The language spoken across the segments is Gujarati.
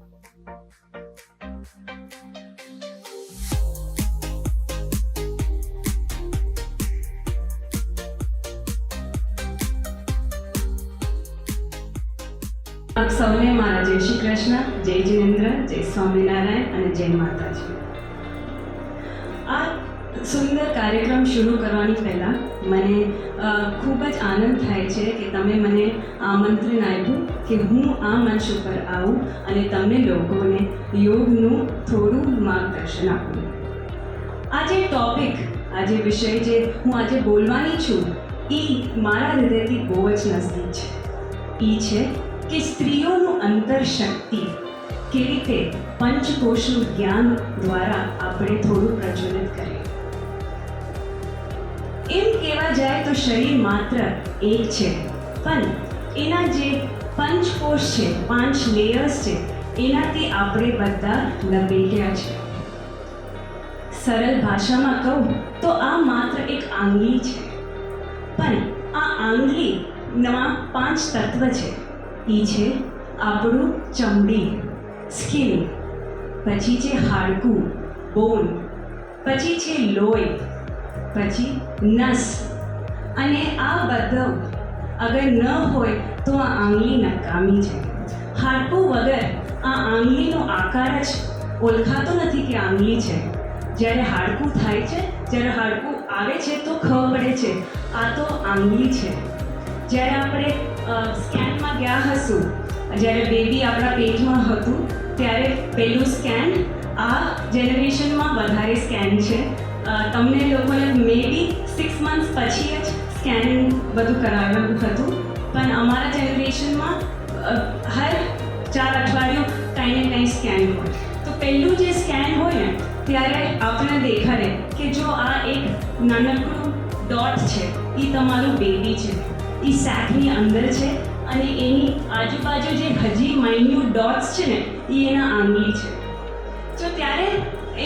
આપ સૌને મારા જય શ્રી કૃષ્ણ, જય જિનેન્દ્ર, જય સ્વામિનારાયણ અને જય માતાજી. આ સુંદર કાર્યક્રમ શરૂ કરવાની પહેલાં મને ખૂબ જ આનંદ થાય છે કે તમે મને આમંત્રણ આપ્યું કે હું આ મંચ ઉપર આવું અને તમને લોકોને યોગનું થોડું માર્ગદર્શન આપું. આજે ટોપિક, આજે વિષય જે હું આજે બોલવાની છું એ મારા હૃદયથી બહુ જ નજદીક છે. એ છે કે સ્ત્રીઓનું અંતરશક્તિ કેવી રીતે પંચકોશનું જ્ઞાન દ્વારા આપણે થોડું પ્રજ્વલિત કરીએ. એમ કહેવા જાય તો શરીર માત્ર એક છે, પણ એના જે પંચકોશ છે, 5 લેયર્સ છે, એનાથી આપણે બધા લપેટ્યા છે. સરળ ભાષામાં કહું તો આ માત્ર એક આંગળી છે, પણ આ આંગળીમાં 5 તત્વ છે. એ છે આપણું ચમડી, સ્કિન, પછી છે હાડકું, બોન, પછી છે લોહી, પછી નસ. અને આ બધું અગર ન હોય તો આ આંગળી નકામી છે. હાડકું વગર આ આંગળીનો આકાર જ ઓળખાતો નથી કે આંગળી છે. જ્યારે હાડકું થાય છે, જ્યારે હાડકું આવે છે તો ખબર પડે છે આ તો આંગળી છે. જ્યારે આપણે સ્કેનમાં ગયા હશું, જ્યારે બેબી આપણા પેટમાં હતું ત્યારે પહેલું સ્કેન આ જનરેશનમાં વધારે સ્કેન છે. તમને લોકોને મે બી 6 months પછી જ સ્કેનિંગ બધું કરાવેલું હતું, પણ અમારા જનરેશનમાં હર 4 અઠવાડિયું કંઈ ને કંઈ સ્કેન હોય. તો પહેલું જે સ્કેન હોય ને ત્યારે આપણને દેખાડે કે જો આ એક નાનકડું ડોટ છે એ તમારું બેબી છે, એ સેકની અંદર છે અને એની આજુબાજુ જે હજી માઇન્યુટ ડોટ્સ છે ને એ એના આંગળી છે. તો ત્યારે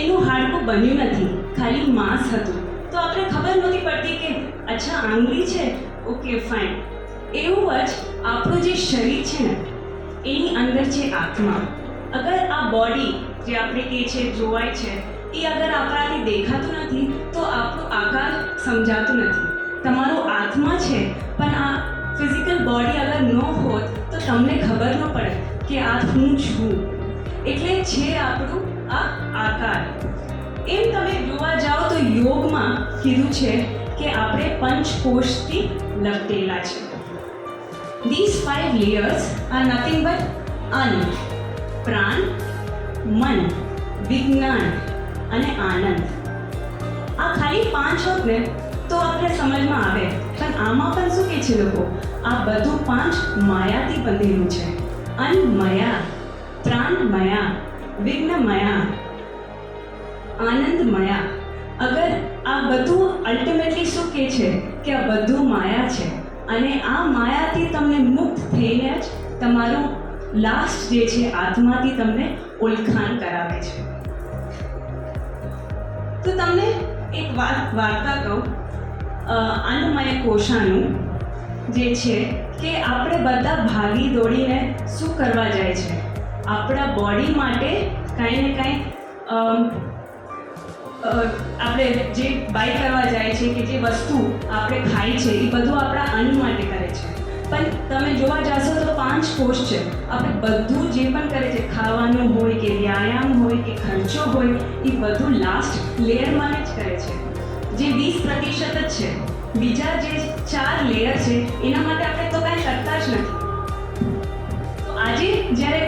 એનું હાડકું બન્યું નથી, ખાલી માંસ હતું. તો આપણે ખબર નહોતી પડતી કે અચ્છા આંગળી છે, ઓકે ફાઇન. એવું જ આપણું જે શરીર છે ને એની અંદર છે આત્મા. અગર આ બોડી જે આપણે કહે છે જોવાય છે એ અગર આપણાથી દેખાતું નથી તો આપણું આકાર સમજાતું નથી. તમારો આત્મા છે, પણ આ ફિઝિકલ બોડી અગર ન હોત તો તમને ખબર ન પડે કે આ હું છું. એટલે છે આપણું આ આકાર. એમ તમે જોવા જાઓ તો યોગમાં કીધું છે કે આપણે પંચકોશથી લપટેલા છે. These 5 layers are nothing but અન્ન, પ્રાણ, મન, વિજ્ઞાન અને આનંદ. આ ખાલી 5 હોત ને તો આપણે સમજમાં આવે, પણ આમાં પણ શું કહે છે લોકો, આ બધું 5 માયાથી બંધેલું છે. અન્નમયા, પ્રાણમયા, વિઘ્નમયા, આનંદમયા. અગર આ બધું અલ્ટિમેટલી શું કહે છે કે આ બધું માયા છે અને આ માયાથી તમને મુક્ત થઈને જ તમારું લાસ્ટ જે છે આત્માથી તમને ઓળખાણ કરાવે છે. તો તમને એક વાર્તા કહું. અન્નમય કોષાનું જે છે કે આપણે બધા ભાગી દોડીને શું કરવા જાય છે, આપણા બોડી માટે કાંઈ ને કાંઈ આપણે જે બાય કરવા જાય છે કે જે વસ્તુ આપણે ખાઈ છે એ બધું આપણા અન્ન માટે કરે છે. પણ તમે જોવા જશો તો 5 કોષ છે. આપણે બધું જે પણ કરે છે, ખાવાનું હોય કે વ્યાયામ હોય કે ખર્ચો હોય, એ બધું લાસ્ટ લેયરમાં જ કરે છે, જે 20% જ છે. બીજા જે 4 લેયર છે એના માટે આપણે તો કાંઈ કરતા જ નથી. તો આજે જ્યારે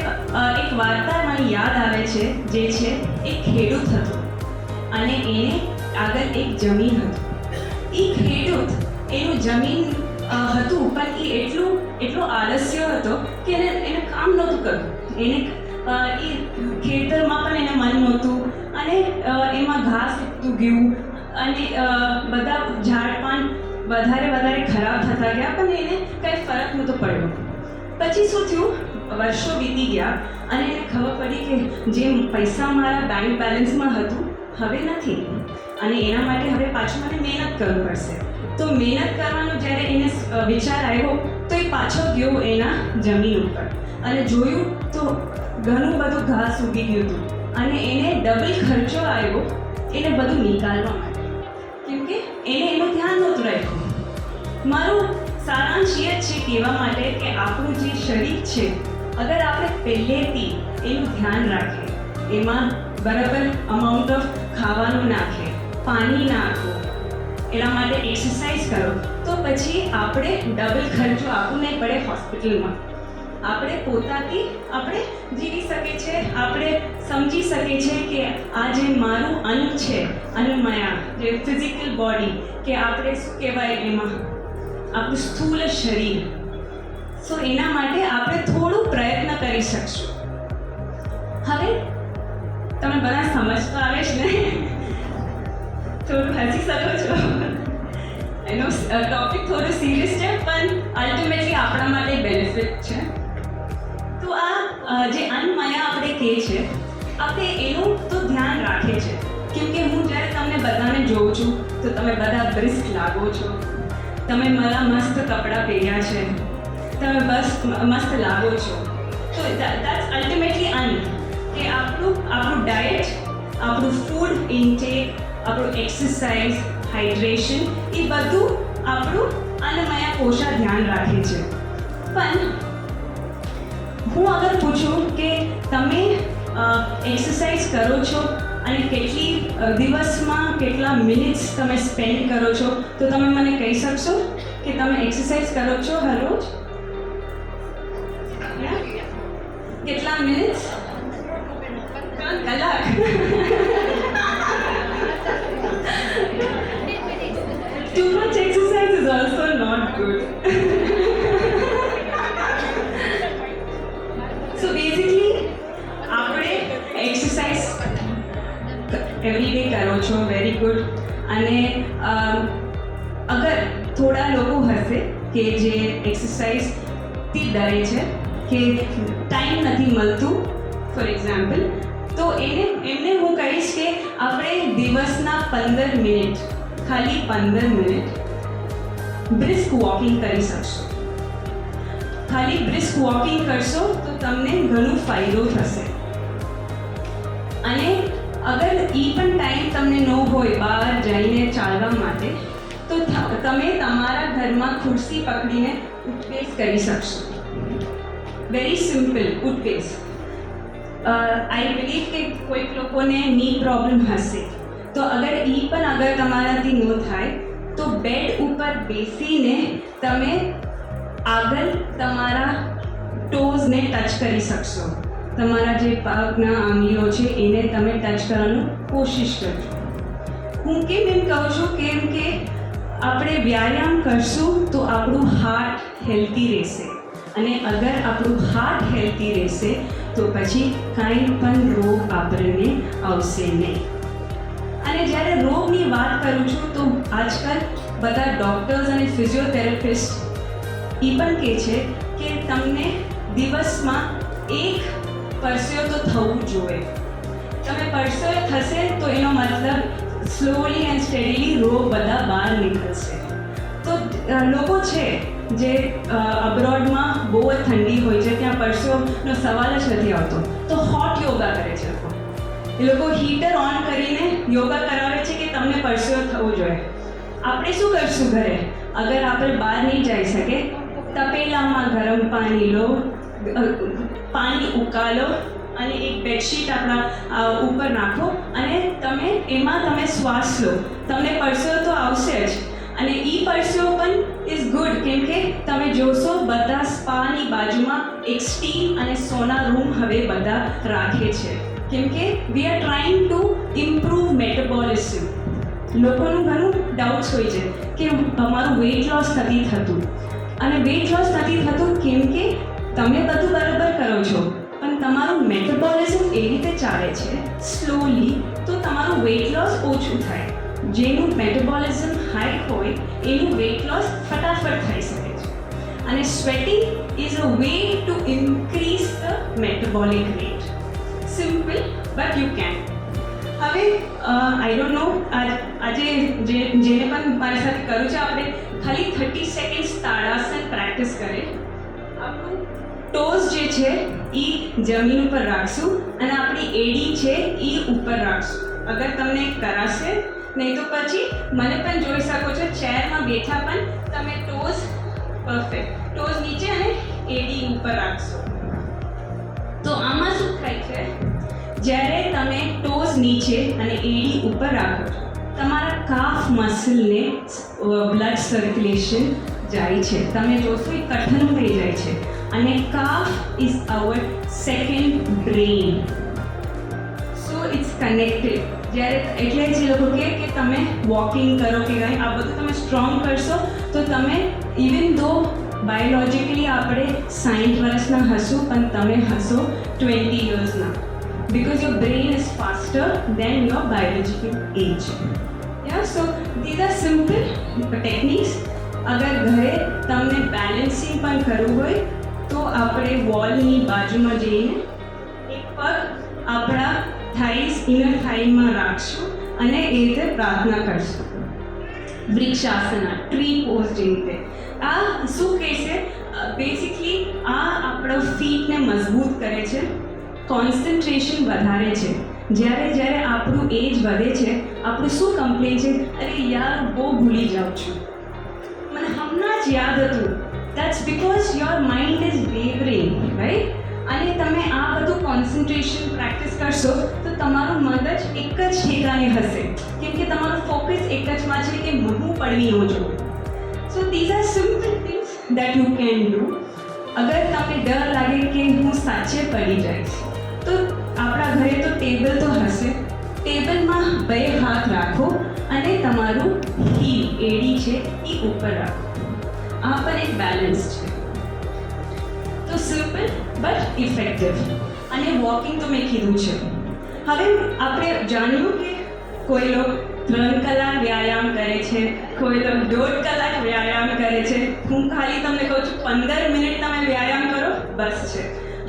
એક વાર્તા મને યાદ આવે છે, જે છે એક ખેડૂત હતો અને એને આગળ એક જમીન હતું. એ ખેડૂત એનું જમીન હતું, પણ એ એટલો આળસ્યો હતો કે એને કામ નહોતું કરવું. એને એ ખેતરમાં પણ એને મન નહોતું અને એમાં ઘાસ ઉગ્યું અને બધા ઝાડપાન વધારે ખરાબ થતા ગયા, પણ એને કંઈ ફરક નહોતો પડ્યો. પછી શું થયું, વર્ષો વીતી ગયા અને એને ખબર પડી કે જે પૈસા મારા બેંક બેલેન્સમાં હતું હવે નથી અને એના માટે હવે પાછું મને મહેનત કરવું પડશે. તો મહેનત કરવાનો જ્યારે એને વિચાર આવ્યો તો એ પાછો ગયો એના જમીન ઉપર અને જોયું તો ઘણું બધું ઘાસ ઉગી ગયું હતું અને એને ડબલ ખર્ચો આવ્યો એને બધું નિકાલવા માટે, કેમકે એને એનું ધ્યાન નહોતું રાખ્યું. મારું સારાંશ એ જ છે કહેવા માટે કે આપણું જે શરીર છે, અગર આપણે પહેલેથી એનું ધ્યાન રાખીએ, એમાં બરાબર અમાઉન્ટ ઓફ ખાવાનું નાખે, પાણી નાખો, એના માટે એક્સરસાઇઝ કરો, તો પછી આપણે ડબલ ખર્ચો આપવું નહીં પડે હોસ્પિટલમાં. આપણે પોતાથી આપણે જીવી શકીએ છીએ, આપણે સમજી શકીએ છીએ કે આ જે મારું અંગ છે, અન્નમયા, જે ફિઝિકલ બોડી, કે આપણે શું કહેવાય એમાં આપણું સ્થૂળ શરીર. સો એના માટે આપણે થોડું પ્રયત્ન કરી શકશું. હવે તમે બધા સમજતો આવે છે ને? થોડું હસી શકો છો. એનો ટોપિક થોડું સિરિયસ છે, પણ અલ્ટિમેટલી આપણા માટે બેનિફિટ છે. તો આ જે અન્નમયા આપણે કહે છે, આપણે એનું તો ધ્યાન રાખે છે, કેમકે હું જ્યારે તમને બધાને જોઉં છું તો તમે બધા બ્રિસ્ક લાગો છો, તમે મારા મસ્ત કપડાં પહેર્યા છે, તમે બસ મસ્ત લાગો છો. તો દેટ્સ અલ્ટિમેટલી અન્ન, કે આપણું ડાયટ, આપણું ફૂડ ઇન્ટેક, આપણું એક્સરસાઇઝ, હાઇડ્રેશન, એ બધું આપણું અન્નમયા કોષા ધ્યાન રાખે છે. પણ હું અગર પૂછું કે તમે એક્સરસાઇઝ કરો છો અને કેટલી દિવસમાં કેટલા મિનિટ્સ તમે સ્પેન્ડ કરો છો, તો તમે મને કહી શકશો કે તમે એક્સરસાઇઝ કરો છો હરરોજ? કેટલા મિનિટ્સ? કલાક? Too much exercise is also not good. So basically, આપણે એક્સરસાઇઝ એવરી ડે કરો છો, વેરી ગુડ. અને અગર થોડા લોકો હશે કે જે એક્સરસાઇઝથી ડરે છે, કે ટાઈમ નથી મળતું ફોર એક્ઝામ્પલ, તો એમને હું કહીશ કે આપણે દિવસના 15 મિનિટ, ખાલી 15 મિનિટ બ્રિસ્ક વોકિંગ કરી શકશો. ખાલી બ્રિસ્ક વોકિંગ કરશો તો તમને ઘણો ફાયદો થશે. અને અગર એ પણ ટાઈમ તમને ન હોય બહાર જઈને ચાલવા માટે, તો તમે તમારા ઘરમાં ખુરશી પકડીને ઉઠબેસ કરી શકશો. વેરી સિમ્પલ ઉઠબેસ. આઈ બિલીવ કે કોઈક લોકોને ની પ્રોબ્લેમ હશે, તો અગર તમારાથી ન થાય તો બેડ ઉપર બેસીને તમે આગળ તમારા ટોઝને ટચ કરી શકશો. તમારા જે પગના આંગળીઓ છે એને તમે ટચ કરવાનું કોશિશ કરજો. હું કેમ એમ કહું છું? કેમ કે આપણે વ્યાયામ કરશું તો આપણું હાર્ટ હેલ્ધી રહેશે, અને અગર આપણું હાર્ટ હેલ્ધી રહેશે તો પછી કાંઈ પણ રોગ આપણને આવશે નહીં. અને જ્યારે રોગની વાત કરું છું તો આજકાલ બધા ડૉક્ટર્સ અને ફિઝિયોથેરાપિસ્ટ એ પણ કહે છે કે તમને દિવસમાં 1 પરસેવો તો થવું જોઈએ. તમે પરસેવો થશે તો એનો મતલબ સ્લોલી એન્ડ સ્ટેડીલી રોગ બધા બહાર નીકળશે. તો લોકો છે જે અબ્રોડમાં બહુ જ ઠંડી હોય છે, ત્યાં પરસેવોનો સવાલ જ નથી આવતો, તો હોટ યોગા કરે છે લોકો. એ લોકો હીટર ઓન કરીને યોગા કરાવે છે કે તમને પરસેવો થવો જોઈએ. આપણે શું કરશું ઘરે? અગર આપણે બહાર નહીં જઈ શકે, તપેલામાં ગરમ પાણી લો, પાણી ઉકાળો અને એક બેડશીટ આપણા ઉપર નાખો અને એમાં તમે શ્વાસ લો. તમને પરસેવો તો આવશે જ. અને એ પરસેવો પણ ઇઝ ગુડ, કેમ કે તમે જોશો બધા સ્પાની બાજુમાં એક સ્ટીમ અને સોના રૂમ હવે બધા રાખે છે, કેમ કે we are trying to improve metabolism. લોકોનું ઘણું ડાઉટ્સ હોય છે કે અમારું વેઇટ લોસ નથી થતું, અને વેઇટ લોસ નથી થતું કેમ કે તમે બધું બરાબર કરો છો, પણ તમારું મેટાબોલિઝમ એવી રીતે ચાલે છે સ્લોલી, તો તમારું વેઇટ લોસ ઓછું થાય. જેનું મેટાબોલિઝમ હાઈ હોય એનું વેઇટ લોસ ફટાફટ થઈ શકે છે. અને sweating is a way to increase the metabolic rate. Simple but you can. હવે આઈ ડોન્ટ નો, આજે જેને પણ મારી સાથે કર્યું છે, આપણે ખાલી 30 સેકન્ડ્સ તાડાસન પ્રેક્ટિસ કરે. આપણું ટોઝ જે છે એ જમીન ઉપર રાખશું અને આપણી એડી છે એ ઉપર રાખશું. અગર તમને કરાશે, નહીં તો પછી મને પણ જોઈ શકો છો ચેરમાં બેઠા પણ તમે ટોઝ પરફેક્ટ, ટોઝ નીચે અને એડી ઉપર રાખશો. તો આમાં શું થાય છે, જ્યારે તમે ટોઝ નીચે અને એડી ઉપર રાખો છો, તમારા કાફ મસલને બ્લડ સર્ક્યુલેશન જાય છે. તમે જોશો એ કઠણ થઈ જાય છે. અને calf is our second brain, so it's connected. જ્યારે એટલે જ એ લોકો કહે કે તમે વોકિંગ કરો કે કંઈ આ બધું તમે સ્ટ્રોંગ કરશો તો તમે ઇવન ધો બાયોલોજિકલી આપણે 60 વર્ષના હશું પણ તમે હશો 20 યર્સના, because your brain is faster than your biological age. Yeah, so these are simple techniques. અગર ઘરે તમને બેલેન્સિંગ પણ કરવું હોય તો આપણે વોલની બાજુમાં જઈને એક પગ આપણા થાઈસ ઇનર થાઈમાં રાખશું અને એ રીતે પ્રાર્થના કરશું. વૃક્ષાસના, ટ્રી પોઝ જે રીતે. આ શું કહેશે, બેસિકલી આ આપણા ફીટને મજબૂત કરે છે, કોન્સન્ટ્રેશન વધારે છે. જ્યારે આપણું એજ વધે છે, આપણું શું કમ્પ્લેન છે, અરે યાર બહુ ભૂલી જાઉં છું, મને હમણાં જ યાદ હતું. That's because your mind is wavering, right? અને તમે આ બધું કોન્સન્ટ્રેશન પ્રેક્ટિસ કરશો તો તમારું મગજ એક જ ઠેકાણે હશે, કેમ કે તમારું ફોકસ એક જમાં છે કે હું પડવી ન જોઈએ. સો these are simple things that you can do. અગર તમને ડર લાગે કે હું સાચે પડી જઈશ તો આપણા ઘરે તો ટેબલ તો હશે, ટેબલમાં 2 હાથ રાખો અને તમારું હીલ એડી છે એ ઉપર રાખો. આ પણ એક બેલેન્સ છે. તો સિમ્પલ બટ ઇફેક્ટિવ. અને વોકિંગ તો મેં કીધું છે. હવે આપણે જાણ્યું કે કોઈ લોકો 3 કલાક વ્યાયામ કરે છે, કોઈ લોકો 1.5 કલાક વ્યાયામ કરે છે. હું ખાલી તમને કહું છું 15 મિનિટ તમે વ્યાયામ કરો બસ છે.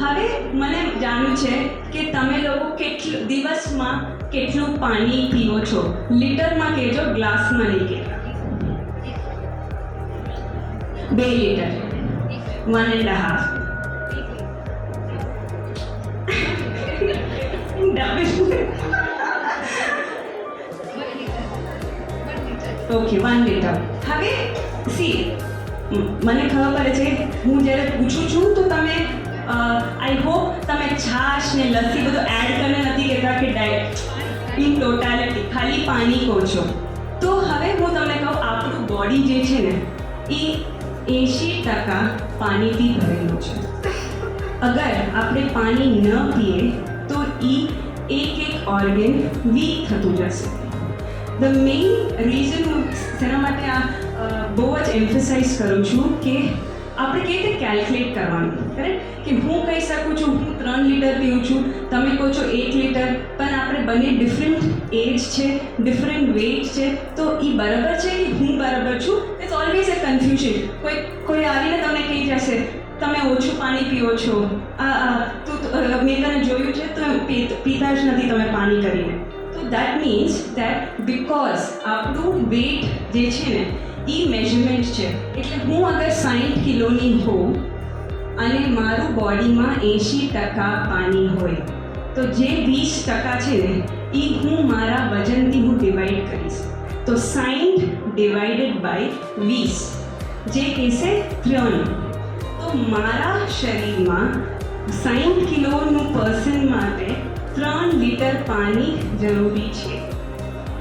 હવે મને જાણવું છે કે તમે લોકો દિવસમાં કેટલું પાણી પીવો છો. લીટરમાં કહેજો, ગ્લાસમાં નહીં કહેતા. 2 લીટર, 1.5. Okay, 1 litre. હવે સી મને ખબર પડે છે હું જ્યારે પૂછું છું તો તમે આઈ હોપ તમે છાશ ને લસ્સી બધું એડ કરીને નથી કહેતા કે ડાયટ ઇન ટોટાલિટી ખાલી પાણી કહો છો. તો હવે હું તમને કહું, આપણું બોડી જે છે ને એ 80% પાણીથી ભરેલું છે. અગર આપણે પાણી ન પીએ તો એ એક ઓર્ગન વીક થતું જશે. ધ મેઇન રીઝન હું તેના માટે આ બહુ જ એમ્ફસાઇઝ કરું છું કે આપણે કેવી રીતે કેલ્ક્યુલેટ કરવાનું, કરેક્ટ? કે હું કહી શકું છું હું 3 લીટર પીઉં છું, તમે કહો છો 1 લીટર, પણ આપણે બંને ડિફરન્ટ એજ છે, ડિફરન્ટ વેટ છે, તો એ બરાબર છે કે હું બરાબર છું? It's always a confusion. કોઈ આવીને તમને કહી જશે તમે ઓછું પાણી પીઓ છો, મેં તને જોયું છે તો પીતા જ નથી તમે પાણી કરીને. તો દેટ મીન્સ દેટ બિકોઝ આપણું વેટ જે છે ને એ મેઝરમેન્ટ છે. એટલે હું અગર 60 કિલોની હોઉં અને મારું બોડીમાં 80% પાણી હોય તો જે 20% છે ને એ હું મારા વજનથી હું ડિવાઈડ કરીશ. તો 60 ડિવાઇડેડ બાય 20 જે કહેશે 3. તો મારા શરીરમાં 60 કિલોનું પર્સન માટે 3 લીટર પાણી જરૂરી છે.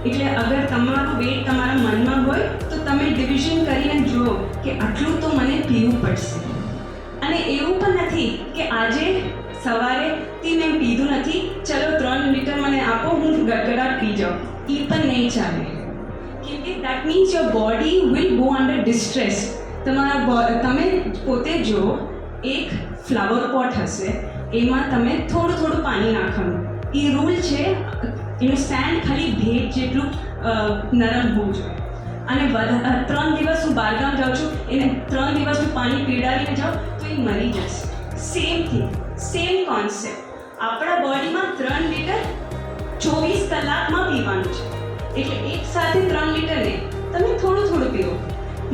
એટલે અગર તમારું વેટ તમારા મનમાં હોય તો તમે ડિવિઝન કરીને જુઓ કે આટલું તો મને પીવું પડશે. અને એવું પણ નથી કે આજે સવારેથી મેં પીધું નથી, ચલો 3 લીટર મને આપો, હું ગડગડાટ પી જાઉં. એ પણ નહીં ચાલે, કેમ કે that means your body will go under distress. તમે પોતે જો એક ફ્લાવર પોટ હશે, એમાં તમે થોડું પાણી નાખવાનું. એ રૂલ છે, એનું સ્ટેન્ડ ખાલી ભેજ જેટલું નરમ હોવું જોઈએ. અને 3 દિવસ હું બહારગામ જાઉં છું, એને 3 દિવસ હું પાણી પીવડાવીને જાઉં તો એ મરી જશે. Same thing, same concept. આપણા બોડીમાં 3 લીટર 24 કલાકમાં પીવાનું છે. એટલે એક સાથે 3 લીટર નહીં, તમે થોડું પીવો.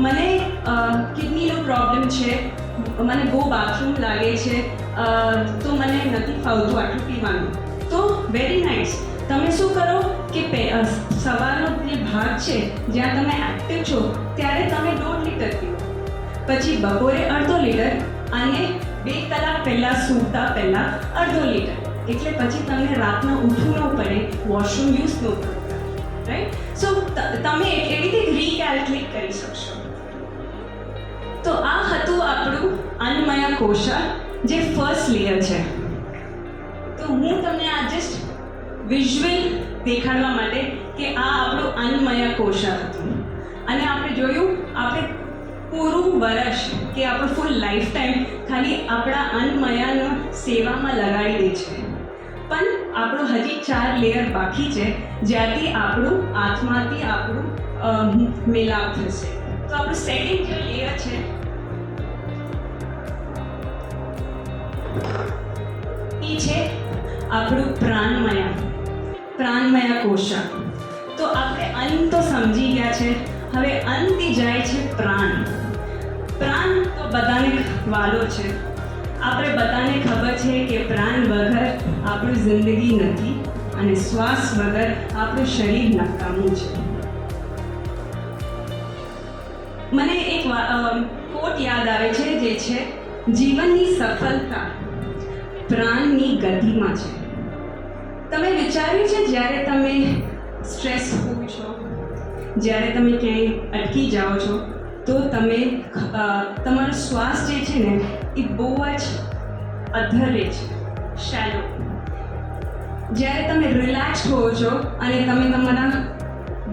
મને કિડનીનો પ્રોબ્લેમ છે, મને બહુ બાથરૂમ લાગે છે, તો મને નથી ફાવતું આટલું પીવાનું. તો વેરી નાઇસ. તમે શું કરો કે સવારનો જે ભાગ છે જ્યાં તમે એક્ટિવ છો ત્યારે તમે 1.5 લીટર પીઓ, પછી બપોરે 1/2 લીટર અને 2 કલાક પહેલાં સૂતા પહેલાં 1/2 લીટર. એટલે પછી તમને રાતના ઉઠવું ન પડે, વોશરૂમ યુઝ ન કરવું, રાઈટ? સો તમે એવી રીતે રીકેલ્ક્યુલેટ કરી શકશો. તો આ હતું આપણું અન્નમયા કોષા, જે ફર્સ્ટ લેયર છે. તો હું તમને આ જસ્ટ વિઝ્યુઅલ દેખાડવા માટે કે આ આપણું અન્નમયા કોષા હતું. અને આપણે જોયું, આપણે પૂરું વર્ષ કે આપણું ફૂલ લાઈફ ટાઈમ ખાલી આપણા અન્નમયાનો સેવામાં લગાડી દે છે. પણ આપણું હજી 4 લેયર બાકી છે, જ્યાંથી આપણું આત્માથી આપણું મિલાપ થશે. તો આપણું સેકન્ડ જે લેયર છે એ છે આપણું પ્રાણમયા કોષા. તો આપણે અન્ન તો સમજી ગયા છે, હવે અન્નથી જાય છે પ્રાણ. પ્રાણ તો બધાને વાલો છે. આપણે બધાને ખબર છે કે પ્રાણ વગર આપણી જિંદગી નથી અને શ્વાસ વગર આપણું શરીર નકામું છે. મને એક કોટ યાદ આવે છે, જે છે જીવનની સફળતા પ્રાણની ગતિમાં છે. તમે વિચાર્યું છે જ્યારે તમે સ્ટ્રેસ હોવ છો, જ્યારે તમે ક્યાંય અટકી જાઓ છો, તો તમે તમારો શ્વાસ જે છે ને એ બહુ જ અધરે છે, શેલો. જ્યારે તમે રિલેક્સ હો છો અને તમે તમારા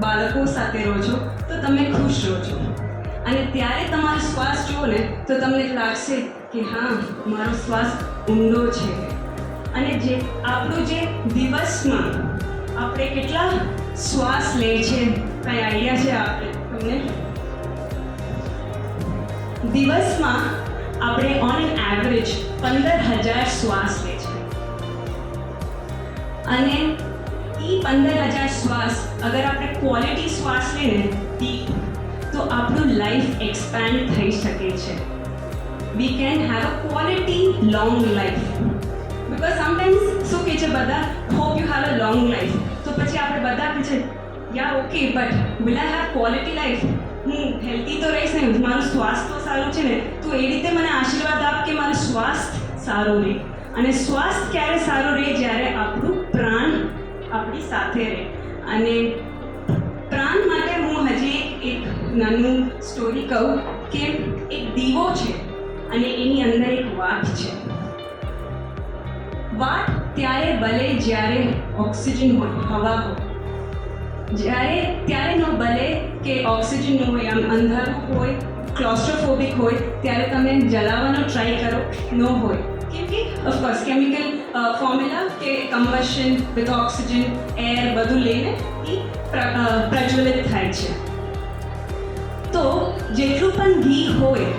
બાળકો સાથે રહો છો તો તમે ખુશ રહો છો. અને ત્યારે તમારો શ્વાસ જુઓ ને તો તમને લાગશે કે હા, મારો શ્વાસ ઊંડો છે. અને જે આપણું જે દિવસમાં આપણે કેટલા શ્વાસ લે છે, કંઈ આઈડિયા છે આપણે તમને? દિવસમાં આપણે ઓન એન એવરેજ 15,000 શ્વાસ લે છે. અને એ 15,000 શ્વાસ અગર આપણે ક્વોલિટી શ્વાસ લઈએ ને ડીપ, તો આપણું લાઈફ એક્સપેન્ડ થઈ શકે છે. We can have a quality long life. Because sometimes શું કહે છે બધા, hope you have a long life. તો પછી આપણે બધા કહે છે yeah okay, but will I have quality life? હું હેલ્ધી તો રહીશ ને, મારું સ્વાસ્થ્ય તો સારું છે ને, તો એ રીતે મને આશીર્વાદ આપ કે મારું સ્વાસ્થ્ય સારું રહે. અને સ્વાસ્થ્ય ક્યારે સારું રહે? જ્યારે આપણું પ્રાણ આપણી સાથે રહે. અને પ્રાણ માટે હું હજી એક નાનું સ્ટોરી કહું કે એક દીવો છે અને એની અંદર એક વાટ છે. વાટ ત્યારે બલે જ્યારે ઓક્સિજન હોય, હવા હોય. ત્યારે ન બલે કે ઓક્સિજન ન હોય, આમ અંધારું હોય, ક્લોસ્ટ્રોફોબિક હોય, ત્યારે તમે જલાવવાનો ટ્રાય કરો, ન હોય. કેમ કે ઓફકોર્સ કેમિકલ ફોર્મ્યુલા કે કમ્બશન વિથ ઓક્સિજન, એર બધું લઈને એ પ્રજ્વલિત થાય છે. તો જેટલું પણ ઘી હોય,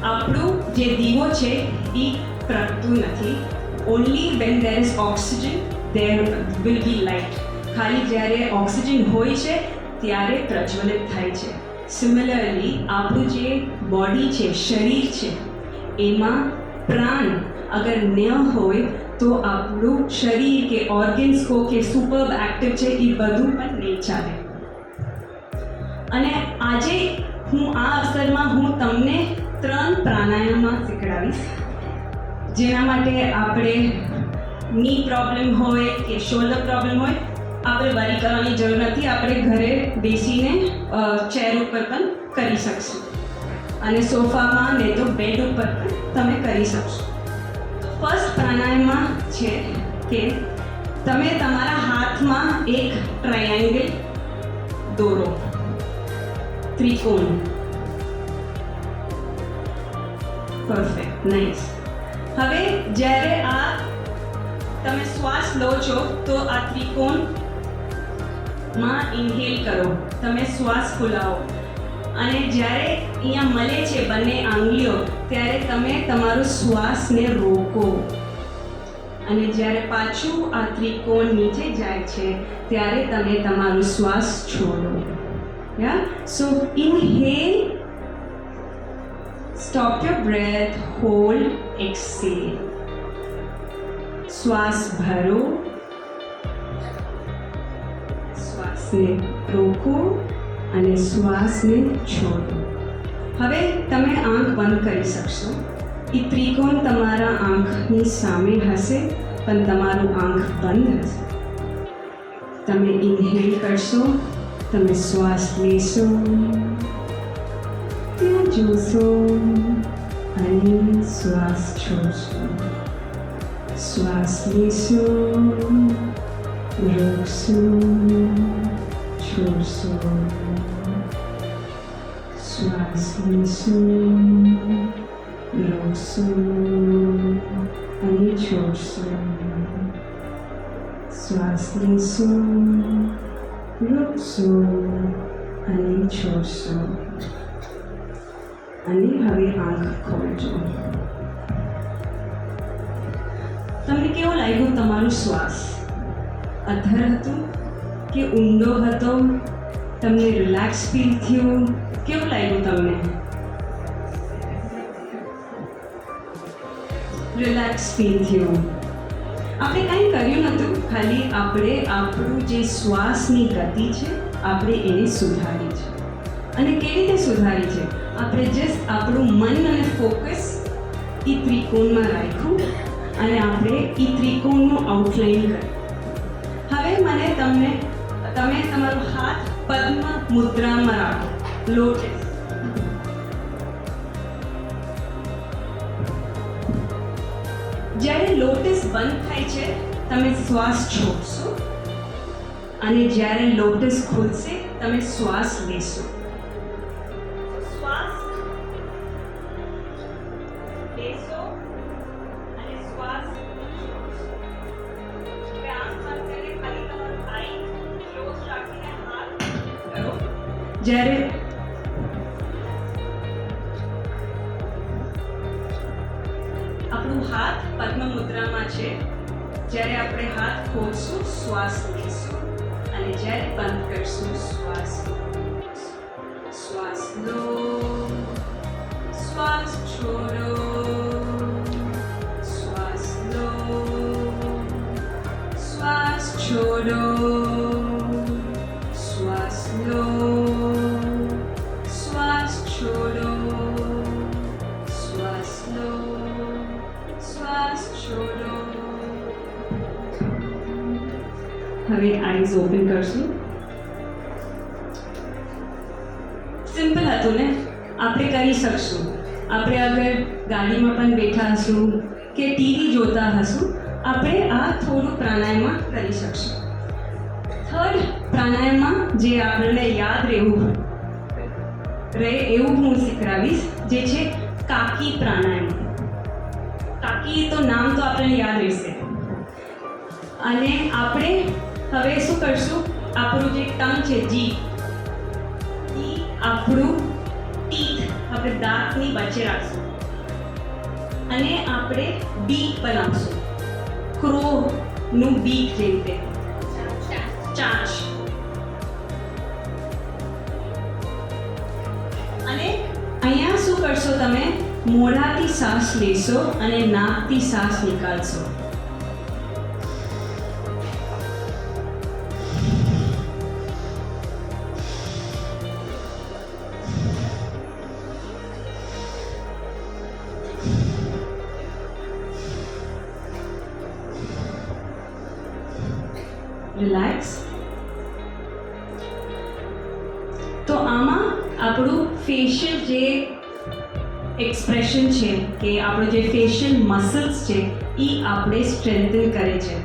આપણું જે દીવો છે એ પ્રગટતું નથી. Only van there is oxygen there will be light. ખાલી જ્યારે ઓક્સિજન હોય છે ત્યારે પ્રજ્વલિત થાય છે. સિમિલરલી આપણું જે બોડી છે, શરીર છે, એમાં પ્રાણ અગર ન હોય તો આપણું શરીર કે ઓર્ગન્સ કો કે સુપર એક્ટિવ છે એ બધું પણ નહીં ચાલે. અને આજે હું આ અવસરમાં હું તમને 3 પ્રાણાયામમાં શીખડાવીશ, જેના માટે આપણે ની પ્રોબ્લેમ હોય કે શોલ્ડર પ્રોબ્લેમ હોય, આપણે વરી કરવાની જરૂર નથી. આપણે ઘરે બેસીને ચેર ઉપર પણ કરી શકશું, અને સોફામાં ને તો બેડ ઉપર પણ તમે કરી શકશો. તો ફર્સ્ટ પ્રાણાયામમાં છે કે તમે તમારા હાથમાં એક ટ્રાયેંગલ દોરો, ત્રિકોણ. Perfect, nice. હવે જ્યારે આ તમે શ્વાસ લો છો તો આ ત્રિકોણમાં ઇન્હેલ કરો, તમે શ્વાસ ફૂલાવો. અને જ્યારે અહીંયા મળે છે બંને આંગળીઓ, ત્યારે તમે તમારો શ્વાસને રોકો. અને જ્યારે પાછું આ ત્રિકોણ નીચે જાય છે ત્યારે તમે તમારો શ્વાસ છોડો. યા સો inhale, Stop your breath, hold, exhale. શ્વાસ ભરો, શ્વાસને રોકો અને શ્વાસને છોડો. હવે તમે આંખ બંધ કરી શકશો. એ ત્રિકોણ તમારા આંખની સામે હશે, પણ તમારું આંખ બંધ હશે. તમે ઇન્હેલ કરશો, તમે શ્વાસ લેશો, ત્યાં જોશો અને શ્વાસ છોડશો. શ્વાસ લેશો, રોકશો, છોડશો. શ્વાસ લેશો, રોકશો અને છોડશો. શ્વાસ લેશો, રોકશો અને છોડશો. અને હવે આંખ ખોલજો. તમને કેવો લાગ્યો તમારો શ્વાસ? અધર હતો કે ઊંડો હતો? તમને રિલેક્સ ફીલ થયું? કેવું લાગ્યું તમને? રિલેક્સ ફીલ થયું. આપણે કંઈ કર્યું નહોતું, ખાલી આપણે આપણું જે શ્વાસની ગતિ છે આપણે એને સુધારી છે. અને કેવી રીતે સુધારી છે? આપણે જસ્ટ આપણું મન અને ફોકસ એ ત્રિકોણમાં રાખ્યું અને આપણે એ ત્રિકોણનું આઉટલાઇન કર્યું. હવે મને તમે તમારો હાથ પદ્મ મુદ્રામાં રાખો, લોટસ. જ્યારે લોટસ બંધ થાય છે તમે શ્વાસ છોડશો અને જ્યારે લોટસ ખુલશે તમે શ્વાસ લેશો. શ્વાસ લેશો અને શ્વાસ છોડશો. હવે આંખ બંધ કરીને ખાલી તમારું આઈ ક્લોઝ રાખીને હાથ કરો. જ્યારે આપણું હાથ પદ્મ મુદ્રામાં છે, જ્યારે આપણે હાથ ખોલશું શ્વાસ લઈશું અને જ્યારે બંધ કરશું શ્વાસ. શ્વાસ લો, શ્વાસ છોડો, શ્વાસ લો, શ્વાસ છોડો, શ્વાસ લો, શ્વાસ છોડો, શ્વાસ લો, શ્વાસ છોડો. હવે આઈઝ ઓપન કરશું. સિમ્પલ હતું ને? આપણે કરી શકશું. આપણે અગર ગાડીમાં પણ બેઠા હશું કે ટીવી જોતા હશું, આપણે આ થોડું પ્રાણાયામ કરી શકશું. થર્ડ પ્રાણાયામમાં જે આપણને યાદ રહે એવું હું શીખવાડીશ, જે છે કાકી પ્રાણાયામ. કાકી તો નામ તો આપણને યાદ રહેશે. અને આપણે હવે શું કરશું? આપણું જે ટંગ છે, જીભ, એ આપણું ટીથ આપણે દાંતની વચ્ચે રાખશું અને આપણે બીક બનાવશું. ક્રોનું બીક જેવી રીતે ચાંચ. અને અહીંયા શું કરશો? તમે મોઢાથી શ્વાસ લેશો અને નાકથી શ્વાસ નીકાળશો. રિલેક્સ. તો આમાં આપણું ફેશિયલ જે એક્સપ્રેશન છે કે આપણું જે ફેશિયલ મસલ્સ છે એ આપણે સ્ટ્રેન્થન કરે છે.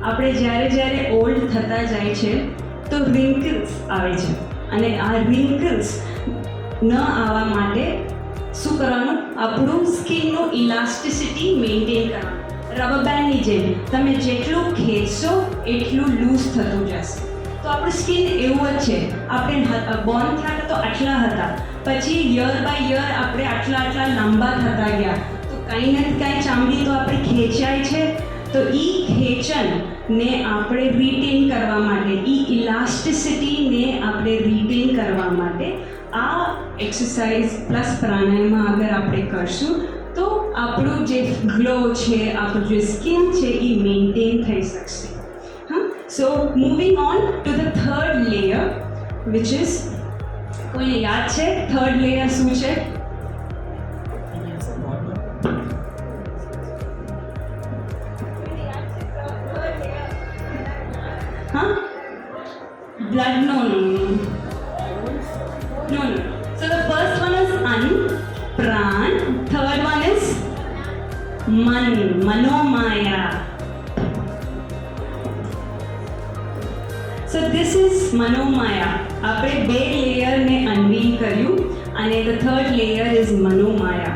આપણે જ્યારે ઓલ્ડ થતા જાય છે તો રિંકલ્સ આવે છે અને આ રિંકલ્સ ન આવવા માટે શું કરવાનું? આપણું સ્કિનનું ઇલાસ્ટિસિટી મેન્ટેન કરવાનું. રબર બેન્ડની જેમ તમે જેટલું ખેંચશો એટલું લૂઝ થતું જશે. તો આપણું સ્કિન એવું જ છે. આપણે બોર્ન થયા તો આટલા હતા, પછી યર બાય યર આપણે આટલા લાંબા થતા ગયા. તો કંઈ ને કંઈ ચામડી તો આપણે ખેંચાય છે. તો એ ખેંચણને આપણે રિટેન કરવા માટે, એ ઇલાસ્ટિસિટીને આપણે રિટેન કરવા માટે આ એક્સરસાઇઝ પ્લસ પ્રાણાયામમાં અગર આપણે કરશું તો આપણું જે ગ્લો છે, આપણું જે સ્કિન છે એ મેન્ટેન થઈ શકશે. હા, so moving on to the third layer which is, કોઈને યાદ છે થર્ડ લેયર શું છે? Huh? Blood? No. So the first one is An, Pran. Third one is Man, Manomaya. So this is Manomaya. આપણે બે લેયરને અનવીલ કર્યું અને the third layer is Manomaya.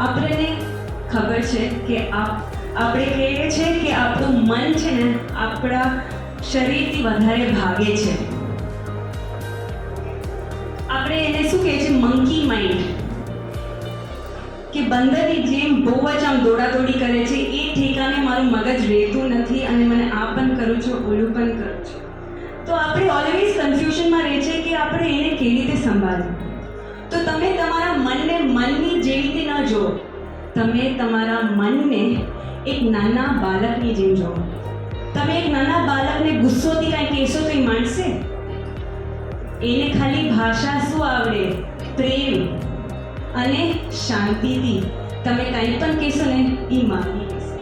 આપણને ખબર છે કે આપણે કહીએ છીએ કે આપણું મન છે ને આપણા શરીરથી વધારે ભાગે છે. આપણે એને શું કહે છે? મંકી માઇન્ડ, કે બંદરની જેમ બહુ જ આમ દોડાદોડી કરે છે. એ ઠેકાને મારું મગજ રહેતું નથી અને મને આ પણ કરું છું, ઓલું પણ કરું છું. તો આપણે ઓલવેઝ કન્ફ્યુઝનમાં રહે છે કે આપણે એને કેવી રીતે સંભાળવું. તો તમે તમારા મનને મનની જેવી રીતે ન જુઓ, તમે તમારા મનને એક નાના બાળકની જેમ જુઓ. તમે એક નાના બાળકને ગુસ્સોથી કાંઈ કહેશો તો એ માનશે? એને ખાલી ભાષા શું આવડે? પ્રેમ અને શાંતિથી તમે કંઈ પણ કહેશો ને એ માની લેશે.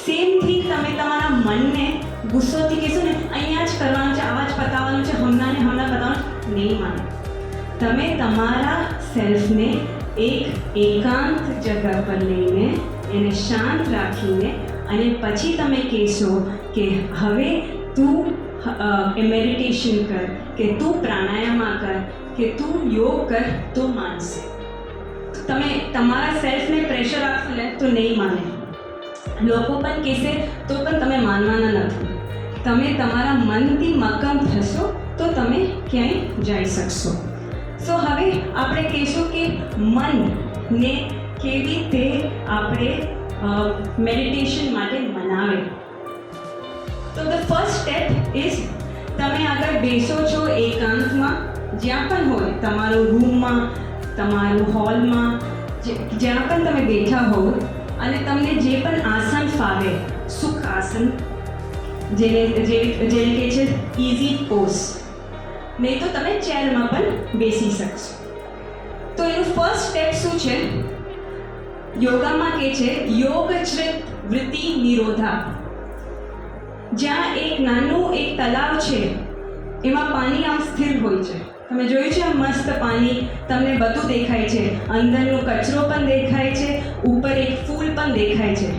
સેમથી તમે તમારા મનને ગુસ્સોથી કહેશો ને અહીંયા જ કરવાનું છે, આવા જ પતાવવાનું છે, હમણાં પતાવવાનું, નહીં માને. તમે તમારા સેલ્ફને એક એકાંત જગ્યા પર લઈને એને શાંત રાખીને અને પછી તમે કહેશો કે હવે તું મેડિટેશન કર, કે તું પ્રાણાયામ કર, કે તું યોગ કર, તો માનશે. તમે તમારા સેલ્ફને પ્રેશર આપશો ને તો નહીં માને. લોકો પણ કહેશે તો પણ તમે માનવાના નથી. તમે તમારા મનથી મક્કમ થશો તો તમે ક્યાંય જઈ શકશો. સો હવે આપણે કહીશું કે મનને કેવી રીતે આપણે મેડિટેશન માટે મનાવે. તો ધ ફર્સ્ટ સ્ટેપ ઇઝ, તમે આગળ બેસો છો એકાંતમાં, જ્યાં પણ હોય, તમારું રૂમમાં, તમારું હોલમાં, જ્યાં પણ તમે બેઠા હો, અને તમને જે પણ આસન ફાવે, સુખ આસન, જેને કહે છે ઇઝી પોઝ, નહીં તો તમે ચેરમાં પણ બેસી શકશો. તો એનું ફર્સ્ટ સ્ટેપ શું છે? યોગામાં કહે છે યોગચૃત વૃત્તિ નિરોધા. જ્યાં એક નાનું એક તલાવ છે, એમાં પાણી આમ સ્થિર હોય છે. તમે જોયું છે મસ્ત પાણી, તમને બધું દેખાય છે, અંદરનો કચરો પણ દેખાય છે, ઉપર એક ફૂલ પણ દેખાય છે.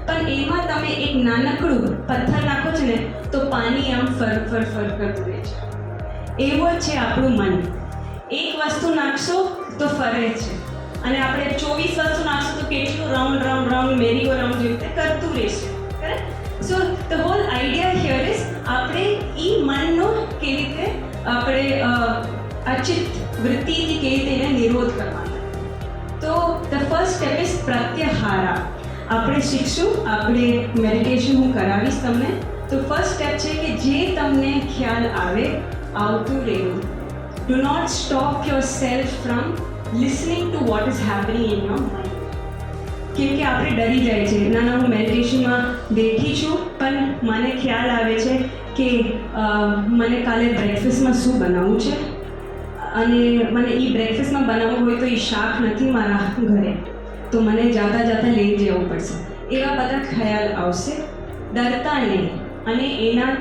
પણ એમાં તમે એક નાનકડું પથ્થર નાખો છો ને તો પાણી આમ ફર કરતું રહે છે. એવું જ છે આપણું મન. એક વસ્તુ નાખશો તો ફરે છે, અને આપણે 24 વસ્તુ નાખશું તો કેટલું રાઉન્ડ મેરી ગો રાઉન્ડ જેવી રીતે કરતું રહેશે. Correct? So the whole idea here is આપણે એ મનનો કેવી રીતે આપણે અચિત વૃત્તિથી કેવી રીતે એને નિરોધ કરવાનો. તો ધ ફર્સ્ટ સ્ટેપ ઇઝ પ્રત્યાહારા. આપણે શીખશું, આપણે મેડિટેશન હું કરાવીશ તમને. તો ફર્સ્ટ સ્ટેપ છે કે જે તમને ખ્યાલ આવે આવતું રહેવું. Do not stop yourself from listening to what is happening in your mind. કેમ કે આપણે ડરી જાય છે. ના હું મેડિટેશનમાં બેઠી છું પણ મને ખ્યાલ આવે છે કે મને કાલે બ્રેકફાસ્ટમાં શું બનાવવું છે, અને મને એ બ્રેકફાસ્ટમાં બનાવવું હોય તો એ શાક નથી મારા ઘરે, તો મને જાતા લઈ જવું પડશે. એવા બધા ખ્યાલ આવશે. ડરતા નહીં અને એના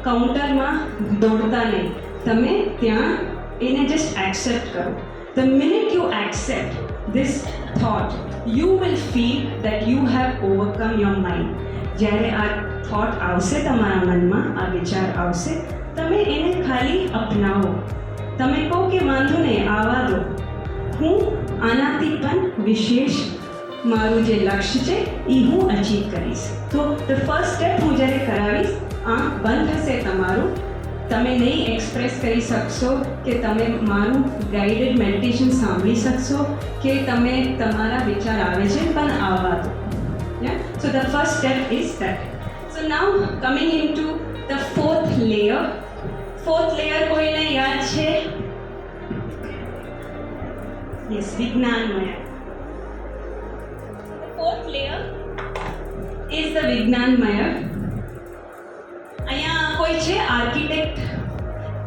કાઉન્ટરમાં દોડતા નહીં. તમે ત્યાં એને જસ્ટ એક્સેપ્ટ કરો. The minute you accept this thought, you will feel that you have overcome your mind. જ્યારે આ થોટ આવશે તમારા મનમાં, આ વિચાર આવશે, તમે એને ખાલી અપનાવો. તમે કહો કે વાંધો નહીં, આવવા દો, હું આનાથી પણ વિશેષ મારું જે લક્ષ્ય છે એ હું અચીવ કરીશ. તો ધ ફર્સ્ટ સ્ટેપ હું જ્યારે કરાવીશ, આંખ બંધ થશે તમારું, તમે નહીં એક્સપ્રેસ કરી શકશો કે તમે મારું ગાઈડેડ મેડિટેશન સાંભળી શકશો કે તમે તમારા વિચાર આવે છે પણ આવવા દો. So the first step is that. So now coming in to the fourth layer. Fourth layer કોઈને યાદ છે? યસ, વિજ્ઞાનમય. ફોર્થ લેયર ઇઝ ધ વિજ્ઞાનમય. અહીંયા કોઈ છે આર્કિટેક્ટ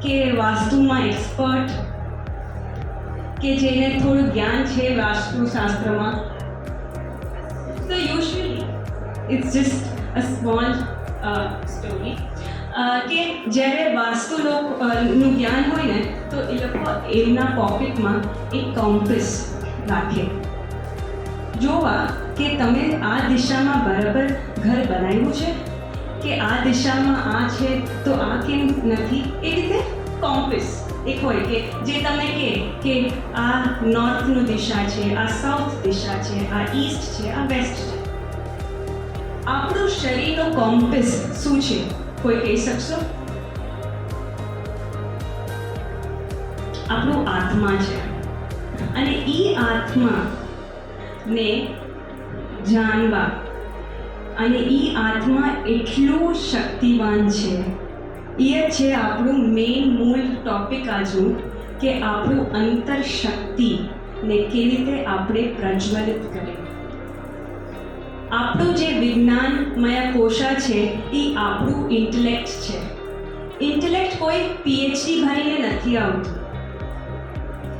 કે વાસ્તુમાં એક્સપર્ટ કે જેને થોડું જ્ઞાન છે વાસ્તુશાસ્ત્રમાં? So usually it's just a small story કે જ્યારે વાસ્તુ નું જ્ઞાન હોય ને તો એ લોકો એમના પોકેટમાં એક કોમ્પસ રાખે, જોવા કે તમે આ દિશામાં બરાબર ઘર બનાવ્યું છે કે આ દિશામાં આ છે તો આ કેમ નથી. એ રીતે કોમ્પસ એક હોય કે જે તમે કે આ નોર્થનું દિશા છે, આ સાઉથ દિશા છે, આ ઈસ્ટ છે, આ વેસ્ટ છે. આપણું શરીરનો કોમ્પસ શું છે? કોઈ કહી શકશો? આપણું આત્મા છે. અને એ આત્માને જાણવા, અને એ આત્મા એટલું શક્તિવાન છે. એ છે આપણું મેઇન મૂળ ટોપિક આજનું, કે આપણું અંતર શક્તિને કેવી રીતે આપણે પ્રજ્વલિત કરીએ. આપણું જે વિજ્ઞાનમય કોષા છે એ આપણું ઇન્ટેલેક્ટ છે. ઇન્ટેલેક્ટ કોઈ પીએચડી ભણીને નથી આવતું.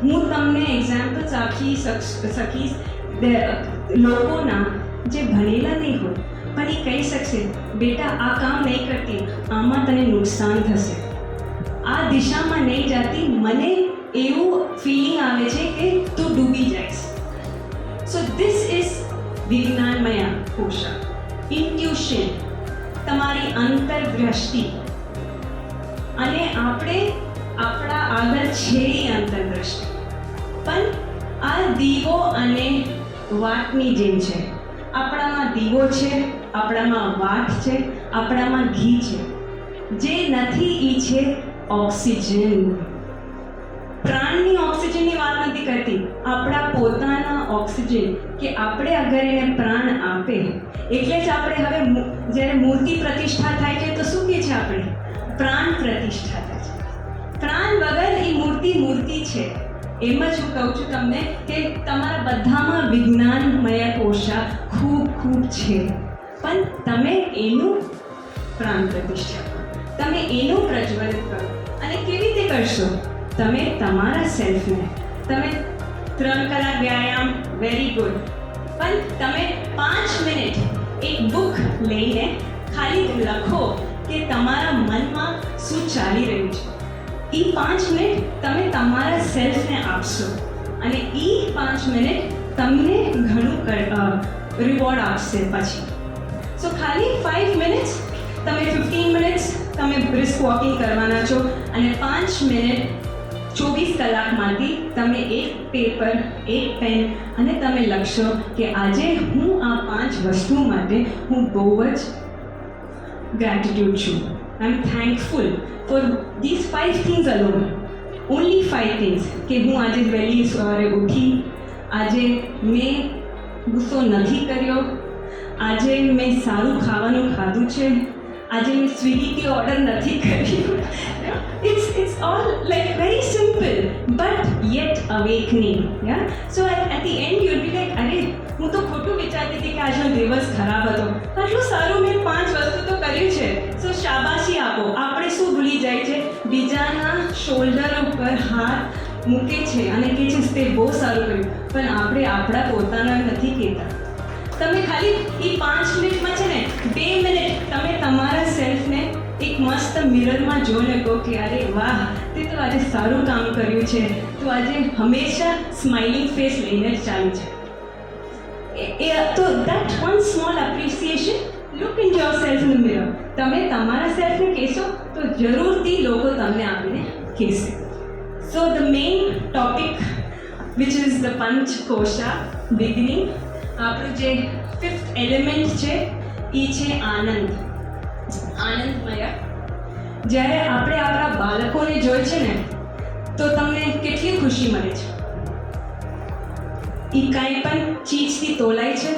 હું તમને એક્ઝામ્પલ્સ આપી શકીશ લોકોના જે ભણેલા નહીં હોય પણ એ કહી શકશે, બેટા આ કામ નહીં કરતી, આમાં તને નુકસાન થશે, આ દિશામાં નહીં જાતી, મને એવું ફિલિંગ આવે છે કે તું ડૂબી જઈશ. સો ધીસ ઇઝ વિજ્ઞાનમય કોષા. ઇન્ટ્યુશન, તમારી અંતરદ્રષ્ટિ. અને આપણે આપણા આગળ છે એ અંતરદ્રષ્ટિ, પણ આ દીવો અને વાટની જેમ છે. આપણામાં દીવો છે, આપણામાં વાટ છે, આપણામાં ઘી છે. જે નથી એ છે ઓક્સિજન. પ્રાણની ઓક્સિજનની વાત નથી કરતી, આપણા પોતાના ઓક્સિજન, કે આપણે અગર એને પ્રાણ આપે. એટલે જ આપણે હવે જ્યારે મૂર્તિ પ્રતિષ્ઠા થાય છે તો શું કહે છે આપણે? પ્રાણ પ્રતિષ્ઠા થાય છે. પ્રાણ વગર એ મૂર્તિ છે. એમ જ હું કહું છું તમને કે તમારા બધામાં વિજ્ઞાનમય કોષા ખૂબ છે, પણ તમે એનું પ્રાણ પ્રતિષ્ઠા કરો, તમે એનું પ્રજ્વલિત કરો. અને કેવી રીતે કરશો? તમે તમારા સેલ્ફને, તમે 3 કલાક વ્યાયામ, વેરી ગુડ, પણ તમે 5 મિનિટ એક બુક લઈને ખાલી લખો કે તમારા મનમાં શું ચાલી રહ્યું છે. એ 5 મિનિટ તમે તમારા સેલ્ફને આપશો, અને એ 5 મિનિટ તમને ઘણું રિવોર્ડ આપશે પછી. સો ખાલી 5 મિનિટ્સ, તમે 15 મિનિટ્સ તમે બ્રિસ્ક વોકિંગ કરવાના છો, અને 5 મિનિટ 24 કલાકમાંથી તમે એક પેપર, એક પેન, અને તમે લખશો કે આજે હું આ 5 વસ્તુ માટે હું બહુ જ ગ્રેટિટ્યુડ છું. I am thankful for this 5 things alone. Only 5 things કે હું આજે વહેલી સવારે ઉઠી, આજે મેં ગુસ્સો નથી કર્યો, આજે મેં સારું ખાવાનું ખાધું છે, આજે મેં સ્વિગીથી ઓર્ડર નથી કર્યું. It's all like very simple but yet awakening. Yeah, so at the end you'll be like, અરે હું તો ખોટું વિચારતી હતી કે આજનો દિવસ ખરાબ હતો, આટલું સારું મેં 5 વસ્તુ તો કર્યું છે. સો શાબાશી આપો. આપણે શું ભૂલી જાય છે? બીજાના શોલ્ડર ઉપર હાથ મૂકે છે અને કહે છે તે બહુ સારું કર્યું, પણ આપણે આપણા પોતાના નથી કહેતા. તમે ખાલી એ 5 મિનિટમાં છે ને 2 મિનિટ તમે તમારા સેલ્ફને એક મસ્ત મિરરમાં જોઈને કહો કે અરે વાહ, તે તો આજે સારું કામ કર્યું છે, તો આજે હંમેશા સ્માઇલિંગ ફેસ લઈને જ ચાલુ છે. તો that one small appreciation, look in your self in the mirror. તમે તમારા સેલ્ફને કહેશો તો જરૂરથી લોકો તમને આવીને કહેશે. So the main topic which is the Panchakosha beginning. આપણું જે 5th એલિમેન્ટ છે એ છે આનંદ. આનંદમય. જ્યારે આપણે આપણા બાળકોને જોઈએ છે ને તો તમને કેટલી ખુશી મળે છે. એ કાંઈ પણ ચીજથી તોલાય છે.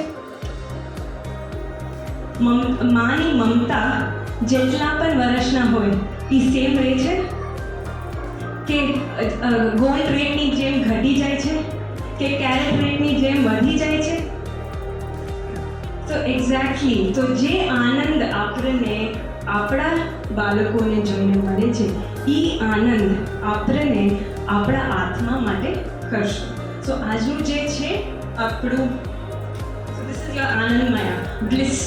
માની મમતા જેટલા પણ વર્ષના હોય એ સેમ રહે છે. કે ગોલ્ડ રેટની જેમ ઘટી જાય છે કે કેરેટ રેટની જેમ વધી જાય છે? તો એક્ઝેક્ટલી, તો જે આનંદ આપણને આપણા બાળકોને જોઈને મળે છે એ આનંદ આપણને આપણા આત્મા માટે કરશે. સો આજનું જે છે આપણું, so this is your Anandamaya bliss.